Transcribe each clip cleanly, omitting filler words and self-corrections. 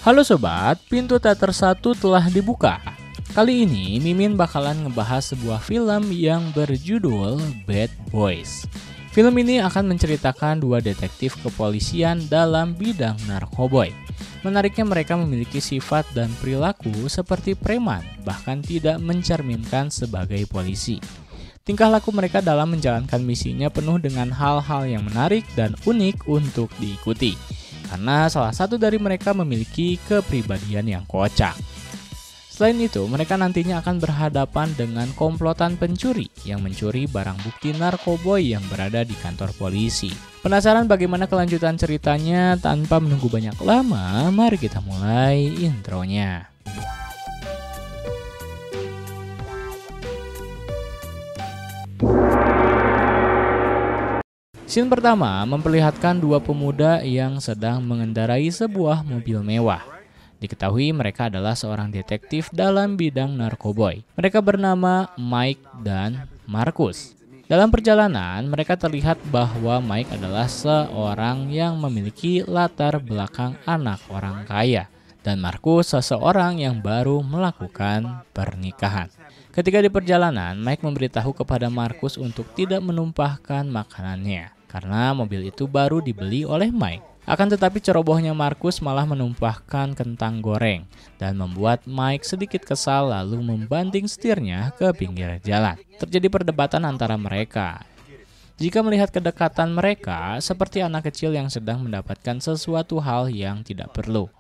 Halo sobat, pintu teater 1 telah dibuka. Kali ini Mimin bakalan ngebahas sebuah film yang berjudul Bad Boys. Film ini akan menceritakan dua detektif kepolisian dalam bidang narkoboy. Menariknya mereka memiliki sifat dan perilaku seperti preman, bahkan tidak mencerminkan sebagai polisi. Tingkah laku mereka dalam menjalankan misinya penuh dengan hal-hal yang menarik dan unik untuk diikuti. Karena salah satu dari mereka memiliki kepribadian yang kocak. Selain itu, mereka nantinya akan berhadapan dengan komplotan pencuri yang mencuri barang bukti narkoboy yang berada di kantor polisi. Penasaran bagaimana kelanjutan ceritanya? Tanpa menunggu banyak lama, mari kita mulai intronya. Scene pertama memperlihatkan dua pemuda yang sedang mengendarai sebuah mobil mewah. Diketahui mereka adalah seorang detektif dalam bidang narkoboy. Mereka bernama Mike dan Marcus. Dalam perjalanan, mereka terlihat bahwa Mike adalah seorang yang memiliki latar belakang anak orang kaya. Dan Marcus seseorang yang baru melakukan pernikahan. Ketika di perjalanan, Mike memberitahu kepada Marcus untuk tidak menumpahkan makanannya. Karena mobil itu baru dibeli oleh Mike. Akan tetapi cerobohnya Marcus malah menumpahkan kentang goreng dan membuat Mike sedikit kesal lalu membanting setirnya ke pinggir jalan. Terjadi perdebatan antara mereka. Jika melihat kedekatan mereka seperti anak kecil yang sedang mendapatkan sesuatu hal yang tidak perlu.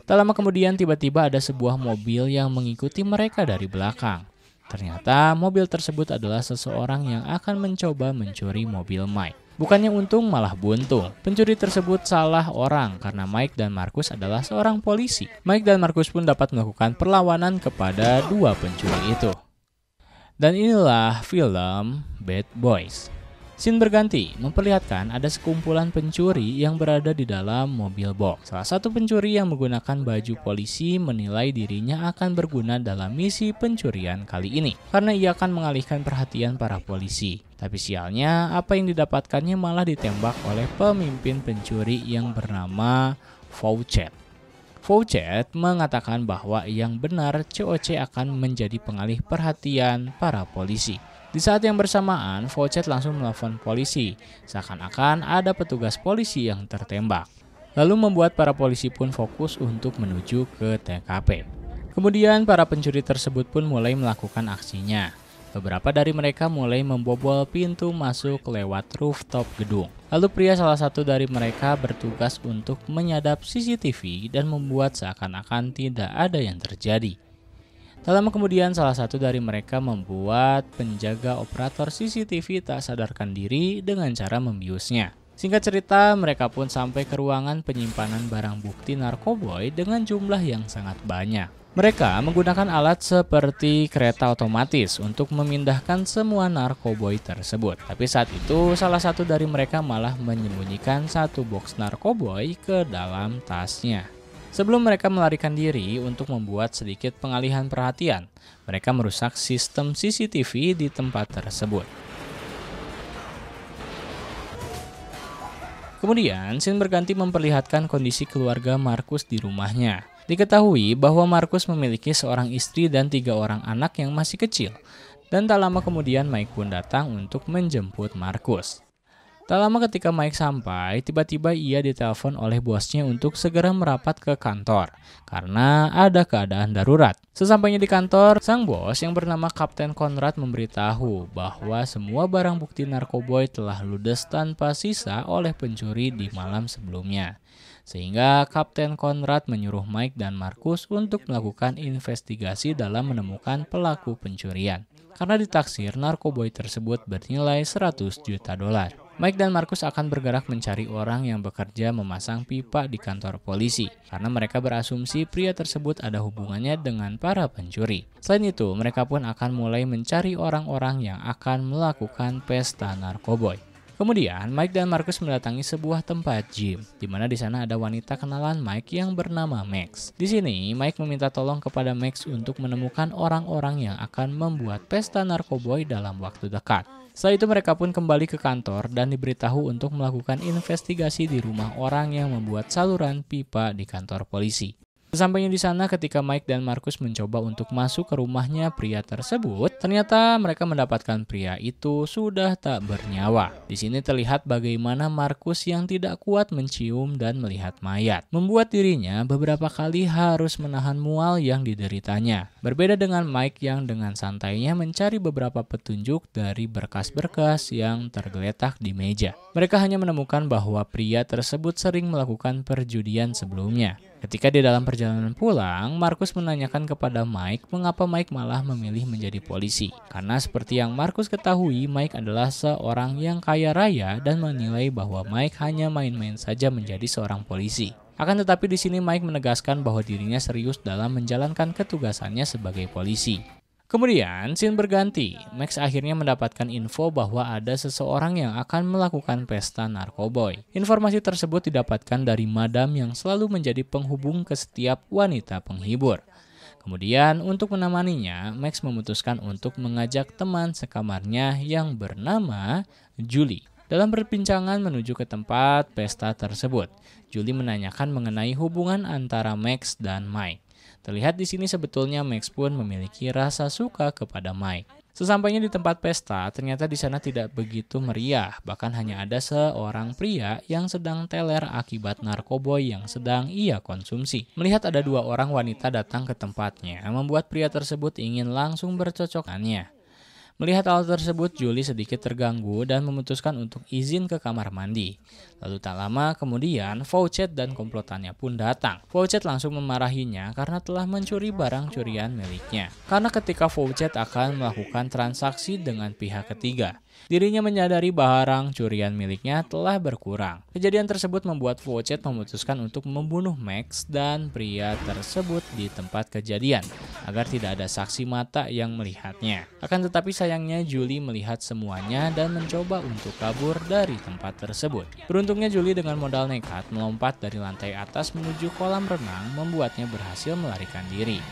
Tak lama kemudian tiba-tiba ada sebuah mobil yang mengikuti mereka dari belakang. Ternyata mobil tersebut adalah seseorang yang akan mencoba mencuri mobil Mike. Bukannya untung malah buntung. Pencuri tersebut salah orang karena Mike dan Marcus adalah seorang polisi. Mike dan Marcus pun dapat melakukan perlawanan kepada dua pencuri itu. Dan inilah film Bad Boys. Scene berganti memperlihatkan ada sekumpulan pencuri yang berada di dalam mobil box. Salah satu pencuri yang menggunakan baju polisi menilai dirinya akan berguna dalam misi pencurian kali ini. Karena ia akan mengalihkan perhatian para polisi. Tapi sialnya apa yang didapatkannya malah ditembak oleh pemimpin pencuri yang bernama Faucet. Faucet mengatakan bahwa yang benar COC akan menjadi pengalih perhatian para polisi. Di saat yang bersamaan, Faucet langsung menelepon polisi, seakan-akan ada petugas polisi yang tertembak. Lalu membuat para polisi pun fokus untuk menuju ke TKP. Kemudian para pencuri tersebut pun mulai melakukan aksinya. Beberapa dari mereka mulai membobol pintu masuk lewat rooftop gedung. Lalu pria salah satu dari mereka bertugas untuk menyadap CCTV dan membuat seakan-akan tidak ada yang terjadi. Tak lama kemudian salah satu dari mereka membuat penjaga operator CCTV tak sadarkan diri dengan cara membiusnya. Singkat cerita, mereka pun sampai ke ruangan penyimpanan barang bukti narkoboy dengan jumlah yang sangat banyak. Mereka menggunakan alat seperti kereta otomatis untuk memindahkan semua narkoboy tersebut. Tapi saat itu salah satu dari mereka malah menyembunyikan satu box narkoboy ke dalam tasnya. Sebelum mereka melarikan diri untuk membuat sedikit pengalihan perhatian, mereka merusak sistem CCTV di tempat tersebut. Kemudian, scene berganti memperlihatkan kondisi keluarga Marcus di rumahnya. Diketahui bahwa Marcus memiliki seorang istri dan 3 orang anak yang masih kecil. Dan tak lama kemudian Mike pun datang untuk menjemput Marcus. Tak lama ketika Mike sampai, tiba-tiba ia ditelepon oleh bosnya untuk segera merapat ke kantor karena ada keadaan darurat. Sesampainya di kantor, sang bos yang bernama Kapten Conrad memberitahu bahwa semua barang bukti narkoboy telah ludes tanpa sisa oleh pencuri di malam sebelumnya. Sehingga Kapten Conrad menyuruh Mike dan Marcus untuk melakukan investigasi dalam menemukan pelaku pencurian. Karena ditaksir narkoboy tersebut bernilai 100 juta dolar. Mike dan Marcus akan bergerak mencari orang yang bekerja memasang pipa di kantor polisi karena mereka berasumsi pria tersebut ada hubungannya dengan para pencuri. Selain itu, mereka pun akan mulai mencari orang-orang yang akan melakukan pesta narkoboy. Kemudian, Mike dan Marcus mendatangi sebuah tempat gym, di mana di sana ada wanita kenalan Mike yang bernama Max. Di sini, Mike meminta tolong kepada Max untuk menemukan orang-orang yang akan membuat pesta narkoboy dalam waktu dekat. Setelah itu mereka pun kembali ke kantor dan diberitahu untuk melakukan investigasi di rumah orang yang membuat saluran pipa di kantor polisi. Sesampainya di sana, ketika Mike dan Marcus mencoba untuk masuk ke rumahnya pria tersebut, ternyata mereka mendapatkan pria itu sudah tak bernyawa. Di sini terlihat bagaimana Marcus yang tidak kuat mencium dan melihat mayat, membuat dirinya beberapa kali harus menahan mual yang dideritanya. Berbeda dengan Mike yang dengan santainya mencari beberapa petunjuk dari berkas-berkas yang tergeletak di meja. Mereka hanya menemukan bahwa pria tersebut sering melakukan perjudian sebelumnya. Ketika di dalam perjalanan pulang, Marcus menanyakan kepada Mike mengapa Mike malah memilih menjadi polisi. Karena seperti yang Marcus ketahui, Mike adalah seorang yang kaya raya dan menilai bahwa Mike hanya main-main saja menjadi seorang polisi. Akan tetapi di sini Mike menegaskan bahwa dirinya serius dalam menjalankan ketugasannya sebagai polisi. Kemudian, scene berganti. Max akhirnya mendapatkan info bahwa ada seseorang yang akan melakukan pesta narkoboy. Informasi tersebut didapatkan dari madam yang selalu menjadi penghubung ke setiap wanita penghibur. Kemudian, untuk menemaninya, Max memutuskan untuk mengajak teman sekamarnya yang bernama Julie. Dalam perbincangan menuju ke tempat pesta tersebut, Julie menanyakan mengenai hubungan antara Max dan Mike. Terlihat di sini sebetulnya Max pun memiliki rasa suka kepada Mike. Sesampainya di tempat pesta, ternyata di sana tidak begitu meriah, bahkan hanya ada seorang pria yang sedang teler akibat narkoboy yang sedang ia konsumsi. Melihat ada dua orang wanita datang ke tempatnya, membuat pria tersebut ingin langsung bercocokannya. Melihat hal tersebut, Julie sedikit terganggu dan memutuskan untuk izin ke kamar mandi. Lalu tak lama kemudian, Faucet dan komplotannya pun datang. Faucet langsung memarahinya karena telah mencuri barang curian miliknya. Karena ketika Faucet akan melakukan transaksi dengan pihak ketiga, dirinya menyadari barang curian miliknya telah berkurang. Kejadian tersebut membuat Faucet memutuskan untuk membunuh Max dan pria tersebut di tempat kejadian, agar tidak ada saksi mata yang melihatnya. Akan tetapi sayangnya Julie melihat semuanya dan mencoba untuk kabur dari tempat tersebut. Beruntungnya Julie dengan modal nekat melompat dari lantai atas menuju kolam renang membuatnya berhasil melarikan diri.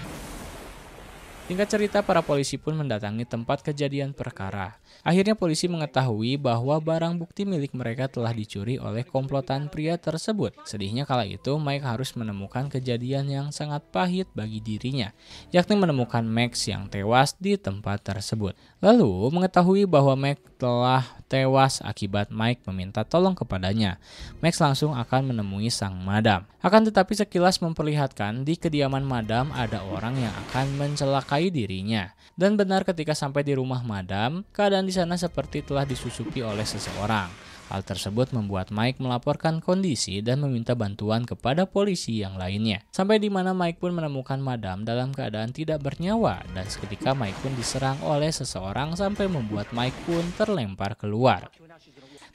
Singkat cerita, para polisi pun mendatangi tempat kejadian perkara. Akhirnya polisi mengetahui bahwa barang bukti milik mereka telah dicuri oleh komplotan pria tersebut. Sedihnya kala itu, Mike harus menemukan kejadian yang sangat pahit bagi dirinya, yakni menemukan Max yang tewas di tempat tersebut. Lalu, mengetahui bahwa Max telah tewas akibat Mike meminta tolong kepadanya, Max langsung akan menemui sang madam. Akan tetapi sekilas memperlihatkan di kediaman madam ada orang yang akan mencelakai dirinya. Dan benar ketika sampai di rumah madam, keadaan di sana seperti telah disusupi oleh seseorang. Hal tersebut membuat Mike melaporkan kondisi dan meminta bantuan kepada polisi yang lainnya. Sampai di mana Mike pun menemukan madam dalam keadaan tidak bernyawa, dan seketika Mike pun diserang oleh seseorang sampai membuat Mike pun terlempar keluar.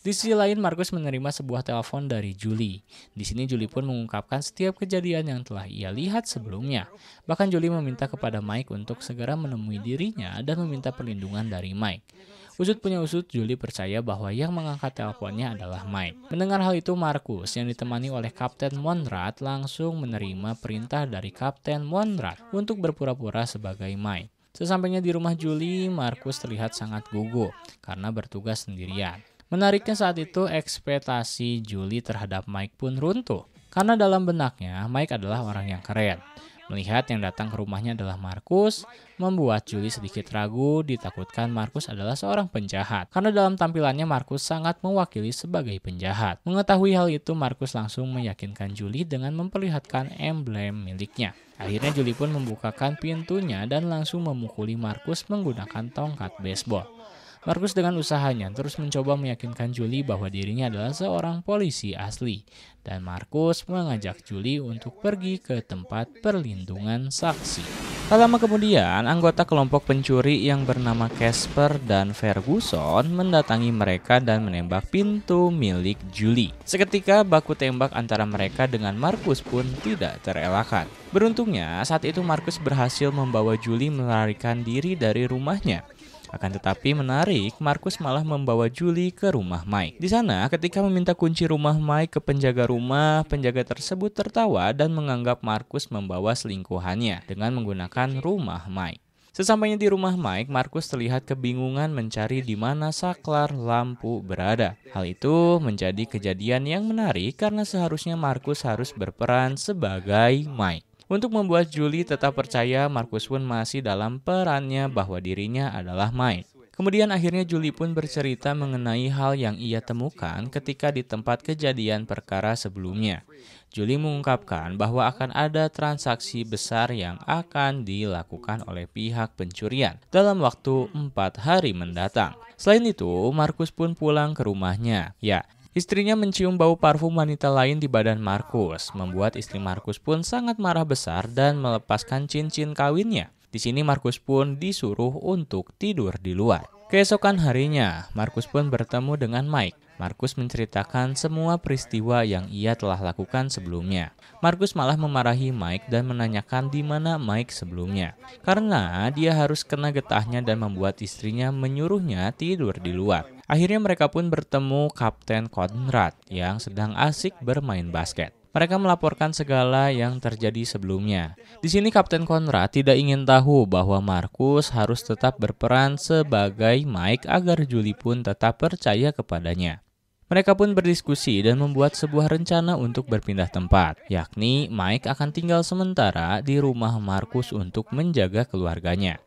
Di sisi lain, Marcus menerima sebuah telepon dari Julie. Di sini Julie pun mengungkapkan setiap kejadian yang telah ia lihat sebelumnya. Bahkan Julie meminta kepada Mike untuk segera menemui dirinya dan meminta perlindungan dari Mike. Usut punya usut, Julie percaya bahwa yang mengangkat teleponnya adalah Mike. Mendengar hal itu, Marcus yang ditemani oleh Kapten Monrad langsung menerima perintah dari Kapten Monrad untuk berpura-pura sebagai Mike. Sesampainya di rumah Julie, Marcus terlihat sangat gugup karena bertugas sendirian. Menariknya saat itu ekspektasi Julie terhadap Mike pun runtuh. Karena dalam benaknya, Mike adalah orang yang keren. Melihat yang datang ke rumahnya adalah Marcus, membuat Julie sedikit ragu, ditakutkan Marcus adalah seorang penjahat. Karena dalam tampilannya Marcus sangat mewakili sebagai penjahat. Mengetahui hal itu, Marcus langsung meyakinkan Julie dengan memperlihatkan emblem miliknya. Akhirnya Julie pun membukakan pintunya dan langsung memukuli Marcus menggunakan tongkat baseball. Marcus dengan usahanya terus mencoba meyakinkan Julie bahwa dirinya adalah seorang polisi asli. Dan Marcus mengajak Julie untuk pergi ke tempat perlindungan saksi. Tak lama kemudian, anggota kelompok pencuri yang bernama Casper dan Ferguson mendatangi mereka dan menembak pintu milik Julie. Seketika baku tembak antara mereka dengan Marcus pun tidak terelakkan. Beruntungnya saat itu Marcus berhasil membawa Julie melarikan diri dari rumahnya. Akan tetapi menarik, Marcus malah membawa Julie ke rumah Mike. Di sana, ketika meminta kunci rumah Mike ke penjaga rumah, penjaga tersebut tertawa dan menganggap Marcus membawa selingkuhannya dengan menggunakan rumah Mike. Sesampainya di rumah Mike, Markus terlihat kebingungan mencari di mana saklar lampu berada. Hal itu menjadi kejadian yang menarik karena seharusnya Markus harus berperan sebagai Mike. Untuk membuat Julie tetap percaya, Markus pun masih dalam perannya bahwa dirinya adalah Mike. Kemudian akhirnya Julie pun bercerita mengenai hal yang ia temukan ketika di tempat kejadian perkara sebelumnya. Julie mengungkapkan bahwa akan ada transaksi besar yang akan dilakukan oleh pihak pencurian dalam waktu 4 hari mendatang. Selain itu, Markus pun pulang ke rumahnya. Ya, istrinya mencium bau parfum wanita lain di badan Markus, membuat istri Markus pun sangat marah besar dan melepaskan cincin kawinnya. Di sini Markus pun disuruh untuk tidur di luar. Keesokan harinya, Markus pun bertemu dengan Mike. Markus menceritakan semua peristiwa yang ia telah lakukan sebelumnya. Markus malah memarahi Mike dan menanyakan di mana Mike sebelumnya. Karena dia harus kena getahnya dan membuat istrinya menyuruhnya tidur di luar. Akhirnya mereka pun bertemu Kapten Conrad yang sedang asik bermain basket. Mereka melaporkan segala yang terjadi sebelumnya. Di sini Kapten Conrad tidak ingin tahu bahwa Markus harus tetap berperan sebagai Mike agar Julie pun tetap percaya kepadanya. Mereka pun berdiskusi dan membuat sebuah rencana untuk berpindah tempat, yakni Mike akan tinggal sementara di rumah Markus untuk menjaga keluarganya.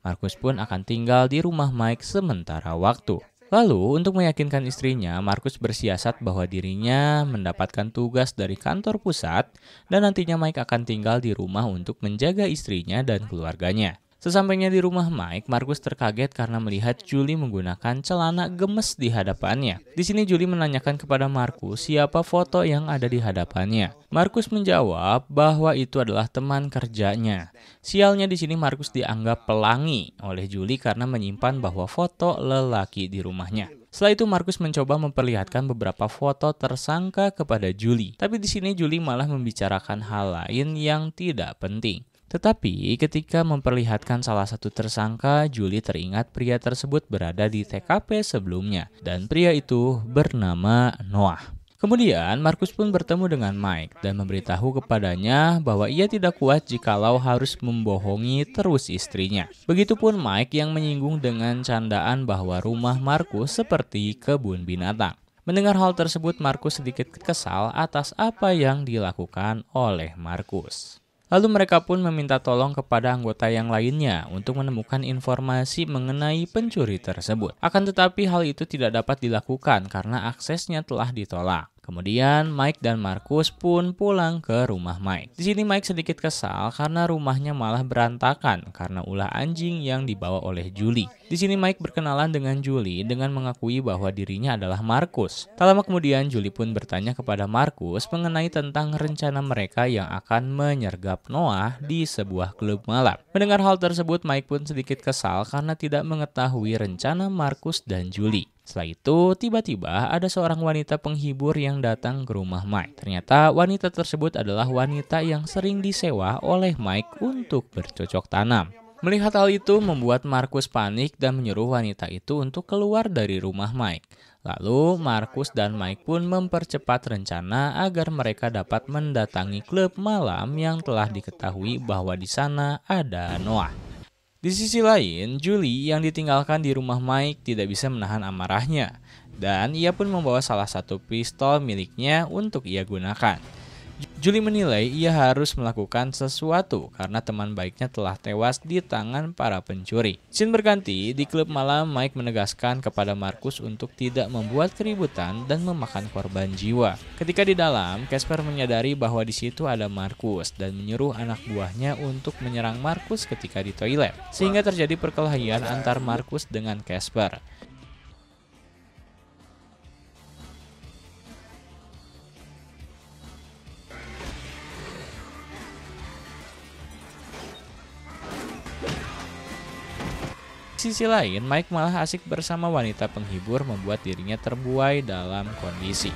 Markus pun akan tinggal di rumah Mike sementara waktu. Lalu, untuk meyakinkan istrinya, Markus bersiasat bahwa dirinya mendapatkan tugas dari kantor pusat dan nantinya Mike akan tinggal di rumah untuk menjaga istrinya dan keluarganya. Sesampainya di rumah Mike, Markus terkaget karena melihat Julie menggunakan celana gemes di hadapannya. Di sini Julie menanyakan kepada Markus siapa foto yang ada di hadapannya. Markus menjawab bahwa itu adalah teman kerjanya. Sialnya di sini Markus dianggap pelangi oleh Julie karena menyimpan bahwa foto lelaki di rumahnya. Setelah itu Markus mencoba memperlihatkan beberapa foto tersangka kepada Julie. Tapi di sini Julie malah membicarakan hal lain yang tidak penting. Tetapi ketika memperlihatkan salah satu tersangka, Julie teringat pria tersebut berada di TKP sebelumnya dan pria itu bernama Noah. Kemudian Markus pun bertemu dengan Mike dan memberitahu kepadanya bahwa ia tidak kuat jikalau harus membohongi terus istrinya. Begitupun Mike yang menyinggung dengan candaan bahwa rumah Markus seperti kebun binatang. Mendengar hal tersebut, Markus sedikit kesal atas apa yang dilakukan oleh Markus. Lalu mereka pun meminta tolong kepada anggota yang lainnya untuk menemukan informasi mengenai pencuri tersebut. Akan tetapi hal itu tidak dapat dilakukan karena aksesnya telah ditolak. Kemudian Mike dan Markus pun pulang ke rumah Mike. Di sini Mike sedikit kesal karena rumahnya malah berantakan karena ulah anjing yang dibawa oleh Julie. Di sini Mike berkenalan dengan Julie dengan mengakui bahwa dirinya adalah Markus. Tak lama kemudian Julie pun bertanya kepada Markus mengenai tentang rencana mereka yang akan menyergap Noah di sebuah klub malam. Mendengar hal tersebut, Mike pun sedikit kesal karena tidak mengetahui rencana Markus dan Julie. Setelah itu, tiba-tiba ada seorang wanita penghibur yang datang ke rumah Mike. Ternyata wanita tersebut adalah wanita yang sering disewa oleh Mike untuk bercocok tanam. Melihat hal itu membuat Markus panik dan menyuruh wanita itu untuk keluar dari rumah Mike. Lalu Markus dan Mike pun mempercepat rencana agar mereka dapat mendatangi klub malam yang telah diketahui bahwa di sana ada Noah. Di sisi lain, Julie yang ditinggalkan di rumah Mike tidak bisa menahan amarahnya dan ia pun membawa salah satu pistol miliknya untuk ia gunakan. Julie menilai ia harus melakukan sesuatu karena teman baiknya telah tewas di tangan para pencuri. Scene berganti, di klub malam Mike menegaskan kepada Markus untuk tidak membuat keributan dan memakan korban jiwa. Ketika di dalam, Casper menyadari bahwa di situ ada Markus dan menyuruh anak buahnya untuk menyerang Markus ketika di toilet, sehingga terjadi perkelahian antar Markus dengan Casper. Di sisi lain, Mike malah asik bersama wanita penghibur membuat dirinya terbuai dalam kondisi.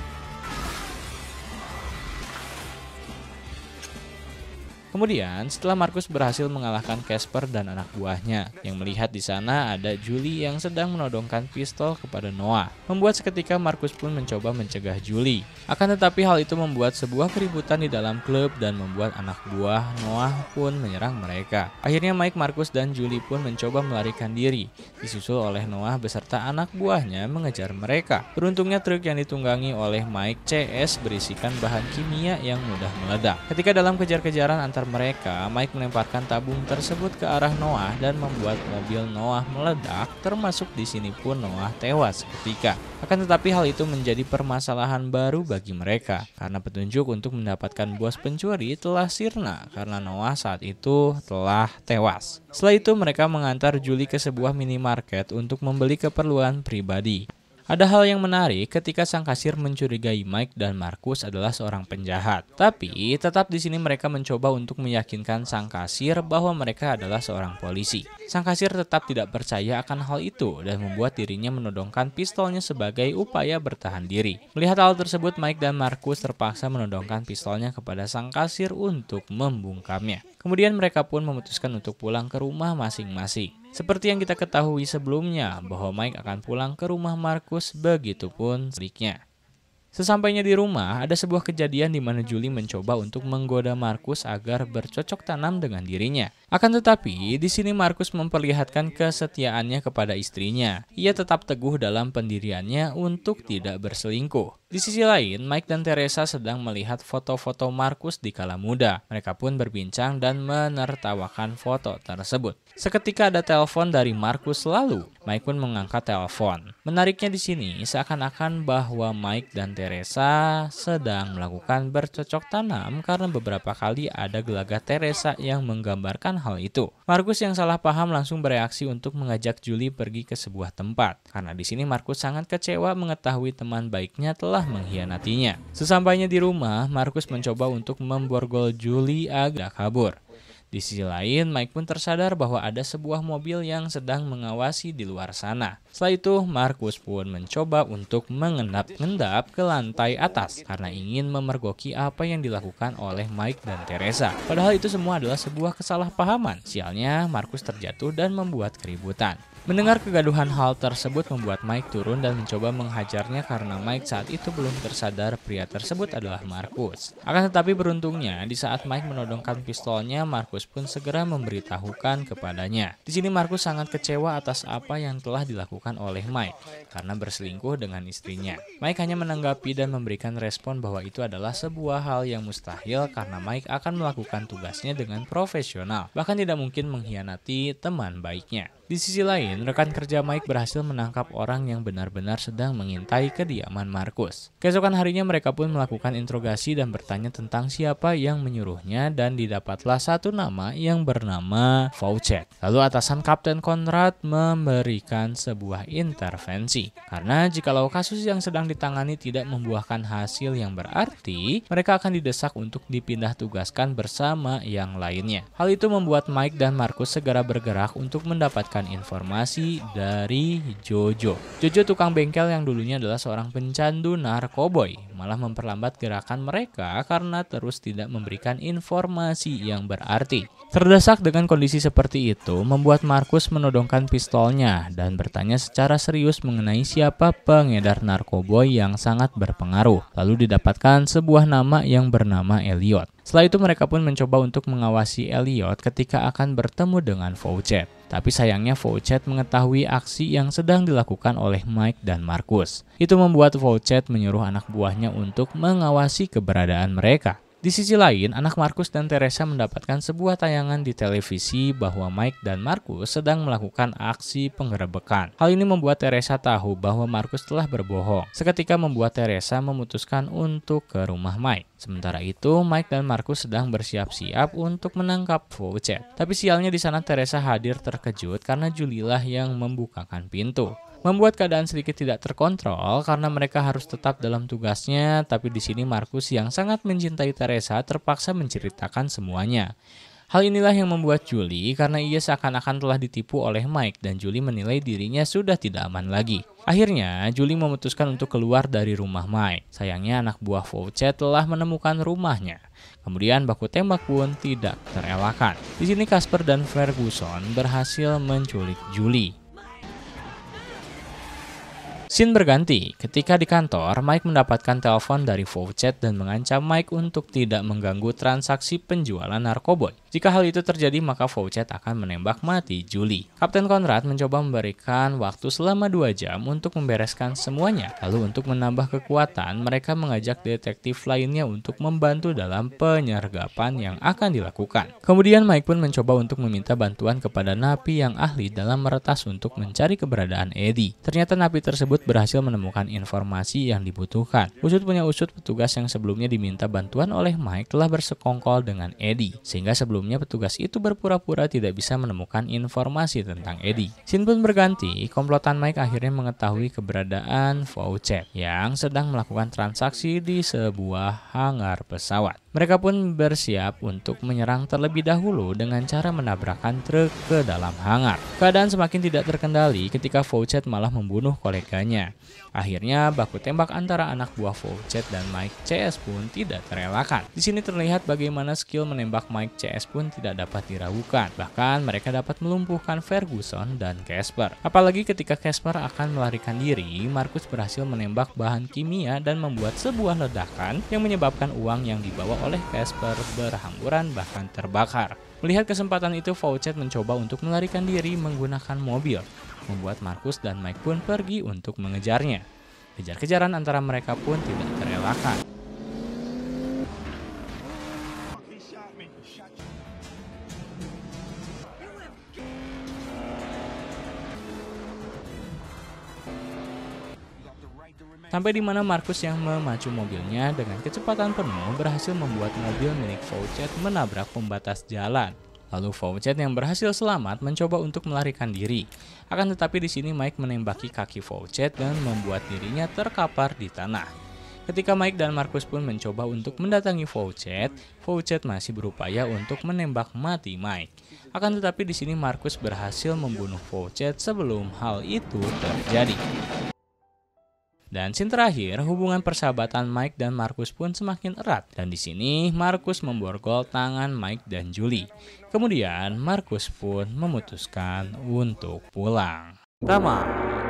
Kemudian, setelah Markus berhasil mengalahkan Casper dan anak buahnya, yang melihat di sana ada Julie yang sedang menodongkan pistol kepada Noah, membuat seketika Markus pun mencoba mencegah Julie. Akan tetapi hal itu membuat sebuah keributan di dalam klub dan membuat anak buah Noah pun menyerang mereka. Akhirnya Mike, Markus, dan Julie pun mencoba melarikan diri, disusul oleh Noah beserta anak buahnya mengejar mereka. Beruntungnya truk yang ditunggangi oleh Mike CS berisikan bahan kimia yang mudah meledak. Ketika dalam kejar-kejaran antar mereka, Mike melemparkan tabung tersebut ke arah Noah dan membuat mobil Noah meledak, termasuk di sini pun Noah tewas seketika. Akan tetapi hal itu menjadi permasalahan baru bagi mereka, karena petunjuk untuk mendapatkan bos pencuri telah sirna karena Noah saat itu telah tewas. Setelah itu mereka mengantar Julie ke sebuah minimarket untuk membeli keperluan pribadi. Ada hal yang menarik ketika sang kasir mencurigai Mike dan Markus adalah seorang penjahat. Tapi tetap di sini mereka mencoba untuk meyakinkan sang kasir bahwa mereka adalah seorang polisi. Sang kasir tetap tidak percaya akan hal itu dan membuat dirinya menodongkan pistolnya sebagai upaya bertahan diri. Melihat hal tersebut, Mike dan Markus terpaksa menodongkan pistolnya kepada sang kasir untuk membungkamnya. Kemudian mereka pun memutuskan untuk pulang ke rumah masing-masing. Seperti yang kita ketahui sebelumnya bahwa Mike akan pulang ke rumah Markus, begitupun sebaliknya. Sesampainya di rumah, ada sebuah kejadian di mana Julie mencoba untuk menggoda Markus agar bercocok tanam dengan dirinya. Akan tetapi, di sini Markus memperlihatkan kesetiaannya kepada istrinya. Ia tetap teguh dalam pendiriannya untuk tidak berselingkuh. Di sisi lain, Mike dan Teresa sedang melihat foto-foto Markus di kala muda. Mereka pun berbincang dan menertawakan foto tersebut. Seketika ada telepon dari Markus, lalu Mike pun mengangkat telepon. Menariknya di sini, seakan-akan bahwa Mike dan Teresa sedang melakukan bercocok tanam karena beberapa kali ada gelagat Teresa yang menggambarkan hal itu. Markus yang salah paham langsung bereaksi untuk mengajak Julie pergi ke sebuah tempat. Karena di sini Markus sangat kecewa mengetahui teman baiknya telah mengkhianatinya. Sesampainya di rumah, Markus mencoba untuk memborgol Julie agar kabur. Di sisi lain, Mike pun tersadar bahwa ada sebuah mobil yang sedang mengawasi di luar sana. Setelah itu, Markus pun mencoba untuk mengendap-endap ke lantai atas karena ingin memergoki apa yang dilakukan oleh Mike dan Teresa. Padahal itu semua adalah sebuah kesalahpahaman. Sialnya, Markus terjatuh dan membuat keributan. Mendengar kegaduhan, hal tersebut membuat Mike turun dan mencoba menghajarnya karena Mike saat itu belum tersadar pria tersebut adalah Markus. Akan tetapi beruntungnya, di saat Mike menodongkan pistolnya, Markus pun segera memberitahukan kepadanya. Di sini Markus sangat kecewa atas apa yang telah dilakukan oleh Mike karena berselingkuh dengan istrinya. Mike hanya menanggapi dan memberikan respon bahwa itu adalah sebuah hal yang mustahil karena Mike akan melakukan tugasnya dengan profesional, bahkan tidak mungkin mengkhianati teman baiknya. Di sisi lain, rekan kerja Mike berhasil menangkap orang yang benar-benar sedang mengintai kediaman Markus. Keesokan harinya mereka pun melakukan interogasi dan bertanya tentang siapa yang menyuruhnya dan didapatlah satu nama yang bernama Faucet. Lalu atasan Kapten Conrad memberikan sebuah intervensi. Karena jikalau kasus yang sedang ditangani tidak membuahkan hasil yang berarti, mereka akan didesak untuk dipindah tugaskan bersama yang lainnya. Hal itu membuat Mike dan Markus segera bergerak untuk mendapatkan informasi dari Jojo. Jojo tukang bengkel yang dulunya adalah seorang pencandu narkoboy, malah memperlambat gerakan mereka karena terus tidak memberikan informasi yang berarti. Terdesak dengan kondisi seperti itu, membuat Markus menodongkan pistolnya dan bertanya secara serius mengenai siapa pengedar narkoboy yang sangat berpengaruh. Lalu didapatkan sebuah nama yang bernama Elliot. Setelah itu mereka pun mencoba untuk mengawasi Elliot ketika akan bertemu dengan Faucet. Tapi sayangnya Faucet mengetahui aksi yang sedang dilakukan oleh Mike dan Markus. Itu membuat Faucet menyuruh anak buahnya untuk mengawasi keberadaan mereka. Di sisi lain, anak Markus dan Teresa mendapatkan sebuah tayangan di televisi bahwa Mike dan Markus sedang melakukan aksi penggerebekan. Hal ini membuat Teresa tahu bahwa Markus telah berbohong. Seketika membuat Teresa memutuskan untuk ke rumah Mike. Sementara itu, Mike dan Markus sedang bersiap-siap untuk menangkap Faucet. Tapi sialnya di sana Teresa hadir terkejut karena Julie lah yang membukakan pintu. Membuat keadaan sedikit tidak terkontrol karena mereka harus tetap dalam tugasnya, tapi di sini Markus yang sangat mencintai Teresa terpaksa menceritakan semuanya. Hal inilah yang membuat Julie karena ia seakan-akan telah ditipu oleh Mike dan Julie menilai dirinya sudah tidak aman lagi. Akhirnya, Julie memutuskan untuk keluar dari rumah Mike. Sayangnya anak buah Faucet telah menemukan rumahnya. Kemudian baku tembak pun tidak terelakkan. Di sini Casper dan Ferguson berhasil menculik Julie. Scene berganti. Ketika di kantor, Mike mendapatkan telepon dari Faucet dan mengancam Mike untuk tidak mengganggu transaksi penjualan narkoboy. Jika hal itu terjadi, maka Faucet akan menembak mati Julie. Kapten Conrad mencoba memberikan waktu selama 2 jam untuk membereskan semuanya. Lalu untuk menambah kekuatan, mereka mengajak detektif lainnya untuk membantu dalam penyergapan yang akan dilakukan. Kemudian Mike pun mencoba untuk meminta bantuan kepada napi yang ahli dalam meretas untuk mencari keberadaan Eddie. Ternyata napi tersebut berhasil menemukan informasi yang dibutuhkan. Usut punya usut, petugas yang sebelumnya diminta bantuan oleh Mike telah bersekongkol dengan Eddie, sehingga sebelumnya petugas itu berpura-pura tidak bisa menemukan informasi tentang Eddie. Scene pun berganti, komplotan Mike akhirnya mengetahui keberadaan Faucet yang sedang melakukan transaksi di sebuah hangar pesawat. Mereka pun bersiap untuk menyerang terlebih dahulu dengan cara menabrakkan truk ke dalam hangar. Keadaan semakin tidak terkendali ketika Faucet malah membunuh koleganya. Akhirnya baku tembak antara anak buah Faucet dan Mike CS pun tidak terelakkan. Di sini terlihat bagaimana skill menembak Mike CS pun tidak dapat diragukan. Bahkan mereka dapat melumpuhkan Ferguson dan Casper. Apalagi ketika Casper akan melarikan diri, Marcus berhasil menembak bahan kimia dan membuat sebuah ledakan yang menyebabkan uang yang dibawa oleh Casper berhamburan bahkan terbakar. Melihat kesempatan itu, Faucet mencoba untuk melarikan diri menggunakan mobil, membuat Marcus dan Mike pun pergi untuk mengejarnya. Kejar-kejaran antara mereka pun tidak terelakkan. Sampai di mana Marcus yang memacu mobilnya dengan kecepatan penuh berhasil membuat mobil milik Faucet menabrak pembatas jalan. Lalu Faucet yang berhasil selamat mencoba untuk melarikan diri. Akan tetapi di sini Mike menembaki kaki Faucet dan membuat dirinya terkapar di tanah. Ketika Mike dan Marcus pun mencoba untuk mendatangi Faucet, Faucet masih berupaya untuk menembak mati Mike. Akan tetapi di sini Marcus berhasil membunuh Faucet sebelum hal itu terjadi. Dan scene terakhir, hubungan persahabatan Mike dan Marcus pun semakin erat. Dan di sini Marcus memborgol tangan Mike dan Julie. Kemudian Marcus pun memutuskan untuk pulang. Tamat.